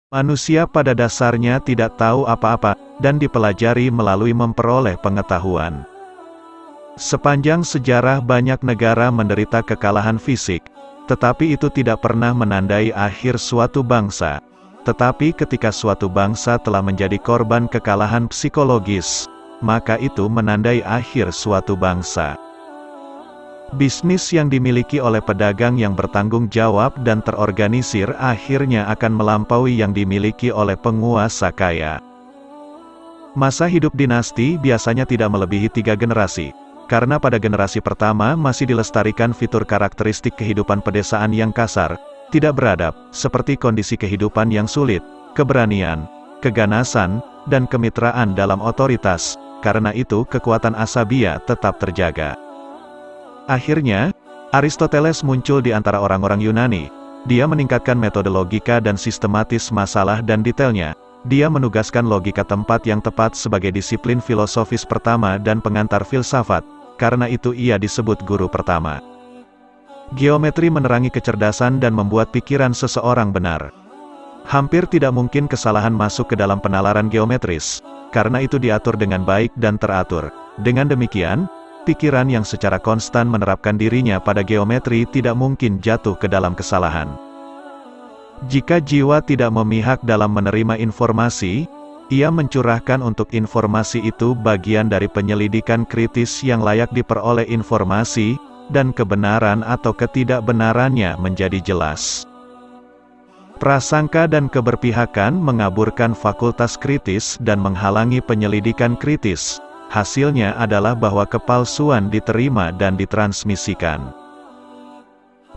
Manusia pada dasarnya tidak tahu apa-apa, dan dipelajari melalui memperoleh pengetahuan. Sepanjang sejarah banyak negara menderita kekalahan fisik, tetapi itu tidak pernah menandai akhir suatu bangsa. Tetapi ketika suatu bangsa telah menjadi korban kekalahan psikologis, maka itu menandai akhir suatu bangsa. Bisnis yang dimiliki oleh pedagang yang bertanggung jawab dan terorganisir akhirnya akan melampaui yang dimiliki oleh penguasa kaya. Masa hidup dinasti biasanya tidak melebihi 3 generasi, karena pada generasi pertama masih dilestarikan fitur karakteristik kehidupan pedesaan yang kasar, tidak beradab, seperti kondisi kehidupan yang sulit, keberanian, keganasan, dan kemitraan dalam otoritas. Karena itu kekuatan asabia tetap terjaga. Akhirnya, Aristoteles muncul di antara orang-orang Yunani. Dia meningkatkan metode logika dan sistematis masalah dan detailnya. Dia menugaskan logika tempat yang tepat sebagai disiplin filosofis pertama dan pengantar filsafat. Karena itu ia disebut guru pertama. Geometri menerangi kecerdasan dan membuat pikiran seseorang benar. Hampir tidak mungkin kesalahan masuk ke dalam penalaran geometris. Karena itu diatur dengan baik dan teratur. Dengan demikian, pikiran yang secara konstan menerapkan dirinya pada geometri tidak mungkin jatuh ke dalam kesalahan. Jika jiwa tidak memihak dalam menerima informasi, ia mencurahkan untuk informasi itu bagian dari penyelidikan kritis yang layak diperoleh informasi, dan kebenaran atau ketidakbenarannya menjadi jelas. Prasangka dan keberpihakan mengaburkan fakultas kritis dan menghalangi penyelidikan kritis. Hasilnya adalah bahwa kepalsuan diterima dan ditransmisikan.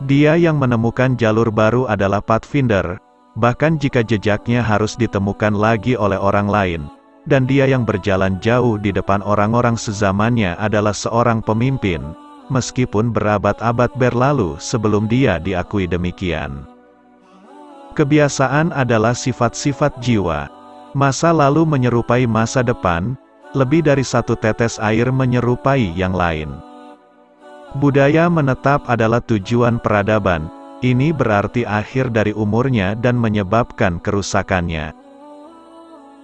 Dia yang menemukan jalur baru adalah pathfinder, bahkan jika jejaknya harus ditemukan lagi oleh orang lain. Dan dia yang berjalan jauh di depan orang-orang sezamannya adalah seorang pemimpin, meskipun berabad-abad berlalu sebelum dia diakui demikian. Kebiasaan adalah sifat-sifat jiwa. Masa lalu menyerupai masa depan, lebih dari satu tetes air menyerupai yang lain. Budaya menetap adalah tujuan peradaban, ini berarti akhir dari umurnya dan menyebabkan kerusakannya.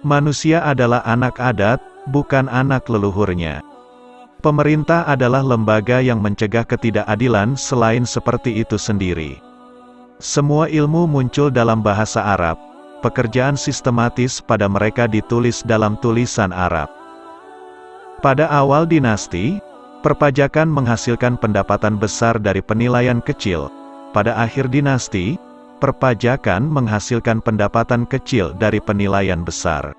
Manusia adalah anak adat, bukan anak leluhurnya. Pemerintah adalah lembaga yang mencegah ketidakadilan selain seperti itu sendiri. Semua ilmu muncul dalam bahasa Arab, pekerjaan sistematis pada mereka ditulis dalam tulisan Arab. Pada awal dinasti, perpajakan menghasilkan pendapatan besar dari penilaian kecil. Pada akhir dinasti, perpajakan menghasilkan pendapatan kecil dari penilaian besar.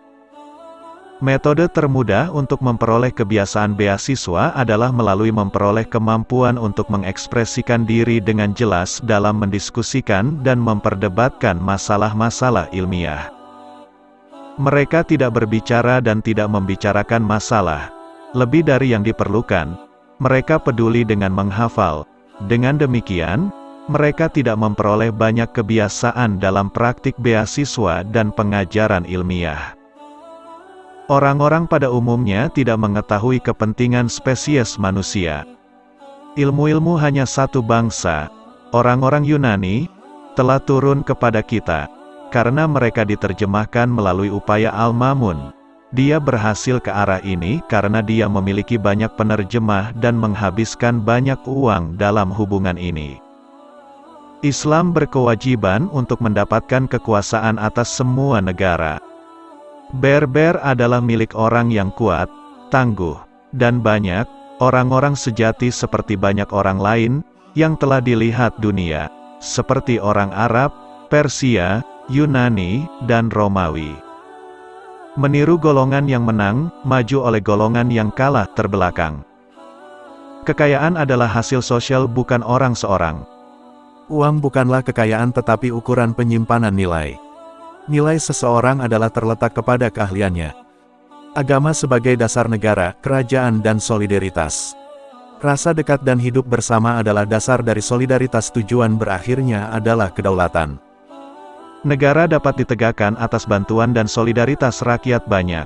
Metode termudah untuk memperoleh kebiasaan beasiswa adalah melalui memperoleh kemampuan untuk mengekspresikan diri dengan jelas dalam mendiskusikan dan memperdebatkan masalah-masalah ilmiah. Mereka tidak berbicara dan tidak membicarakan masalah. Lebih dari yang diperlukan, mereka peduli dengan menghafal. Dengan demikian, mereka tidak memperoleh banyak kebiasaan dalam praktik beasiswa dan pengajaran ilmiah. Orang-orang pada umumnya tidak mengetahui kepentingan spesies manusia. Ilmu-ilmu hanya satu bangsa, orang-orang Yunani, telah turun kepada kita, karena mereka diterjemahkan melalui upaya Al-Mamun. Dia berhasil ke arah ini karena dia memiliki banyak penerjemah dan menghabiskan banyak uang dalam hubungan ini. Islam berkewajiban untuk mendapatkan kekuasaan atas semua negara. Berber adalah milik orang yang kuat, tangguh, dan banyak, orang-orang sejati seperti banyak orang lain, yang telah dilihat dunia, seperti orang Arab, Persia, Yunani, dan Romawi. Meniru golongan yang menang, maju oleh golongan yang kalah terbelakang. Kekayaan adalah hasil sosial bukan orang seorang. Uang bukanlah kekayaan tetapi ukuran penyimpanan nilai. Nilai seseorang adalah terletak kepada keahliannya. Agama sebagai dasar negara, kerajaan dan solidaritas. Rasa dekat dan hidup bersama adalah dasar dari solidaritas. Tujuan berakhirnya adalah kedaulatan. Negara dapat ditegakkan atas bantuan dan solidaritas rakyat banyak.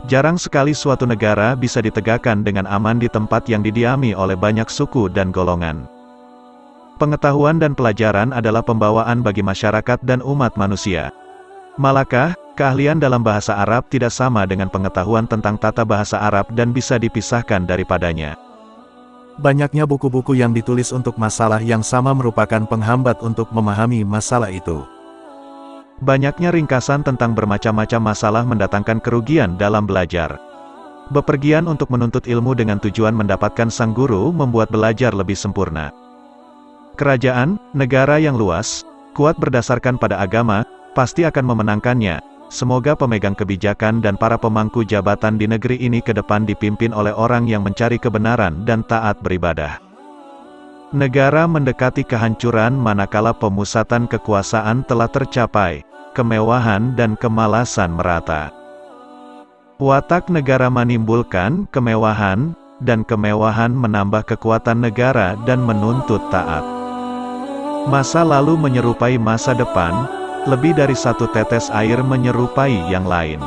Jarang sekali suatu negara bisa ditegakkan dengan aman di tempat yang didiami oleh banyak suku dan golongan. Pengetahuan dan pelajaran adalah pembawaan bagi masyarakat dan umat manusia. Malakah, keahlian dalam bahasa Arab tidak sama dengan pengetahuan tentang tata bahasa Arab dan bisa dipisahkan daripadanya. Banyaknya buku-buku yang ditulis untuk masalah yang sama merupakan penghambat untuk memahami masalah itu. Banyaknya ringkasan tentang bermacam-macam masalah mendatangkan kerugian dalam belajar. Bepergian untuk menuntut ilmu dengan tujuan mendapatkan sang guru membuat belajar lebih sempurna. Kerajaan, negara yang luas, kuat berdasarkan pada agama, pasti akan memenangkannya. Semoga pemegang kebijakan dan para pemangku jabatan di negeri ini ke depan dipimpin oleh orang yang mencari kebenaran dan taat beribadah. Negara mendekati kehancuran manakala pemusatan kekuasaan telah tercapai, kemewahan dan kemalasan merata. Watak negara menimbulkan kemewahan, dan kemewahan menambah kekuatan negara dan menuntut taat. Masa lalu menyerupai masa depan, lebih dari satu tetes air menyerupai yang lain.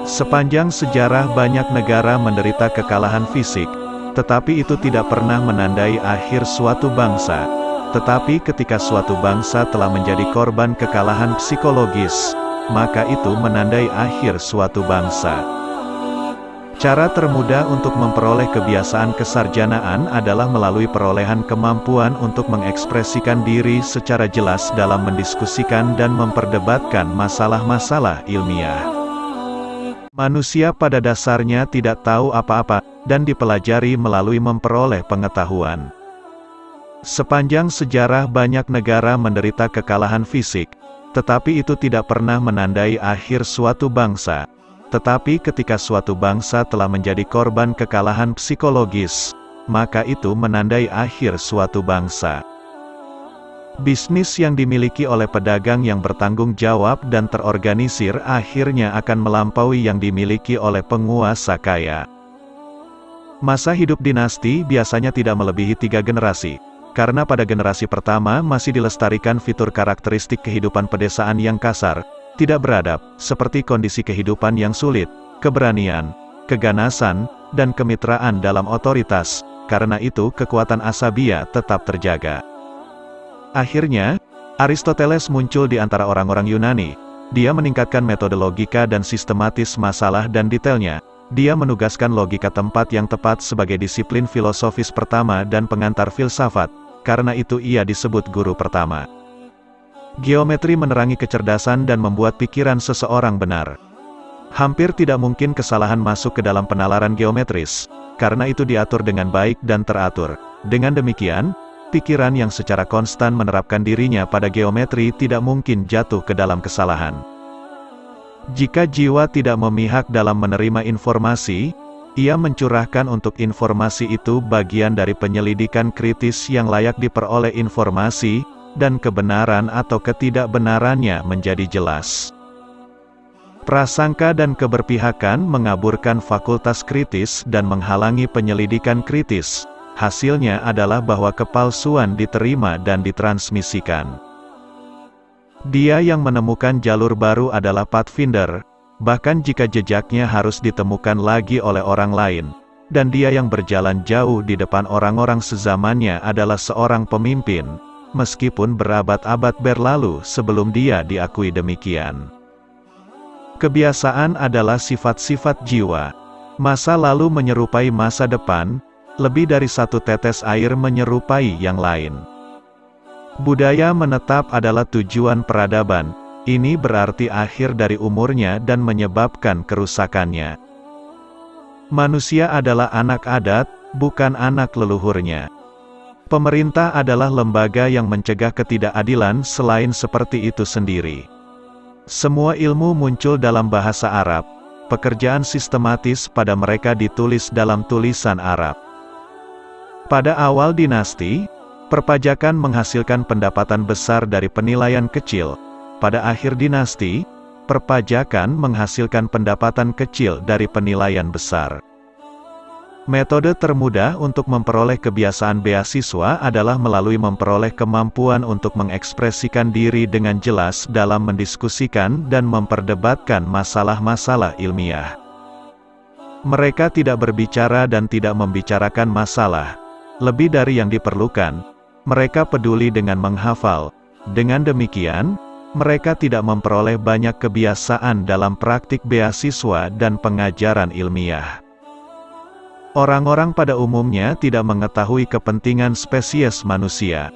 Sepanjang sejarah banyak negara menderita kekalahan fisik, tetapi itu tidak pernah menandai akhir suatu bangsa. Tetapi ketika suatu bangsa telah menjadi korban kekalahan psikologis, maka itu menandai akhir suatu bangsa. Cara termudah untuk memperoleh kebiasaan kesarjanaan adalah melalui perolehan kemampuan untuk mengekspresikan diri secara jelas dalam mendiskusikan dan memperdebatkan masalah-masalah ilmiah. Manusia pada dasarnya tidak tahu apa-apa, dan dipelajari melalui memperoleh pengetahuan. Sepanjang sejarah banyak negara menderita kekalahan fisik, tetapi itu tidak pernah menandai akhir suatu bangsa. Tetapi ketika suatu bangsa telah menjadi korban kekalahan psikologis, maka itu menandai akhir suatu bangsa. Bisnis yang dimiliki oleh pedagang yang bertanggung jawab dan terorganisir akhirnya akan melampaui yang dimiliki oleh penguasa kaya. Masa hidup dinasti biasanya tidak melebihi 3 generasi, karena pada generasi pertama masih dilestarikan fitur karakteristik kehidupan pedesaan yang kasar, tidak beradab, seperti kondisi kehidupan yang sulit, keberanian, keganasan, dan kemitraan dalam otoritas. Karena itu kekuatan asabiah tetap terjaga. Akhirnya, Aristoteles muncul di antara orang-orang Yunani. Dia meningkatkan metode logika dan sistematis masalah dan detailnya. Dia menugaskan logika tempat yang tepat sebagai disiplin filosofis pertama dan pengantar filsafat. Karena itu ia disebut guru pertama. Geometri menerangi kecerdasan dan membuat pikiran seseorang benar. Hampir tidak mungkin kesalahan masuk ke dalam penalaran geometris, karena itu diatur dengan baik dan teratur. Dengan demikian, pikiran yang secara konstan menerapkan dirinya pada geometri tidak mungkin jatuh ke dalam kesalahan. Jika jiwa tidak memihak dalam menerima informasi, ia mencurahkan untuk informasi itu bagian dari penyelidikan kritis yang layak diperoleh informasi, dan kebenaran atau ketidakbenarannya menjadi jelas. Prasangka dan keberpihakan mengaburkan fakultas kritis dan menghalangi penyelidikan kritis. Hasilnya adalah bahwa kepalsuan diterima dan ditransmisikan. Dia yang menemukan jalur baru adalah pathfinder, bahkan jika jejaknya harus ditemukan lagi oleh orang lain. Dan dia yang berjalan jauh di depan orang-orang sezamannya adalah seorang pemimpin, meskipun berabad-abad berlalu sebelum dia diakui demikian. Kebiasaan adalah sifat-sifat jiwa. Masa lalu menyerupai masa depan, lebih dari satu tetes air menyerupai yang lain. Budaya menetap adalah tujuan peradaban, ini berarti akhir dari umurnya dan menyebabkan kerusakannya. Manusia adalah anak adat, bukan anak leluhurnya. Pemerintah adalah lembaga yang mencegah ketidakadilan selain seperti itu sendiri. Semua ilmu muncul dalam bahasa Arab. Pekerjaan sistematis pada mereka ditulis dalam tulisan Arab. Pada awal dinasti, perpajakan menghasilkan pendapatan besar dari penilaian kecil. Pada akhir dinasti, perpajakan menghasilkan pendapatan kecil dari penilaian besar. Metode termudah untuk memperoleh kebiasaan beasiswa adalah melalui memperoleh kemampuan untuk mengekspresikan diri dengan jelas dalam mendiskusikan dan memperdebatkan masalah-masalah ilmiah. Mereka tidak berbicara dan tidak membicarakan masalah. Lebih dari yang diperlukan, mereka peduli dengan menghafal. Dengan demikian, Mereka tidak memperoleh banyak kebiasaan dalam praktik beasiswa dan pengajaran ilmiah. Orang-orang pada umumnya tidak mengetahui kepentingan spesies manusia.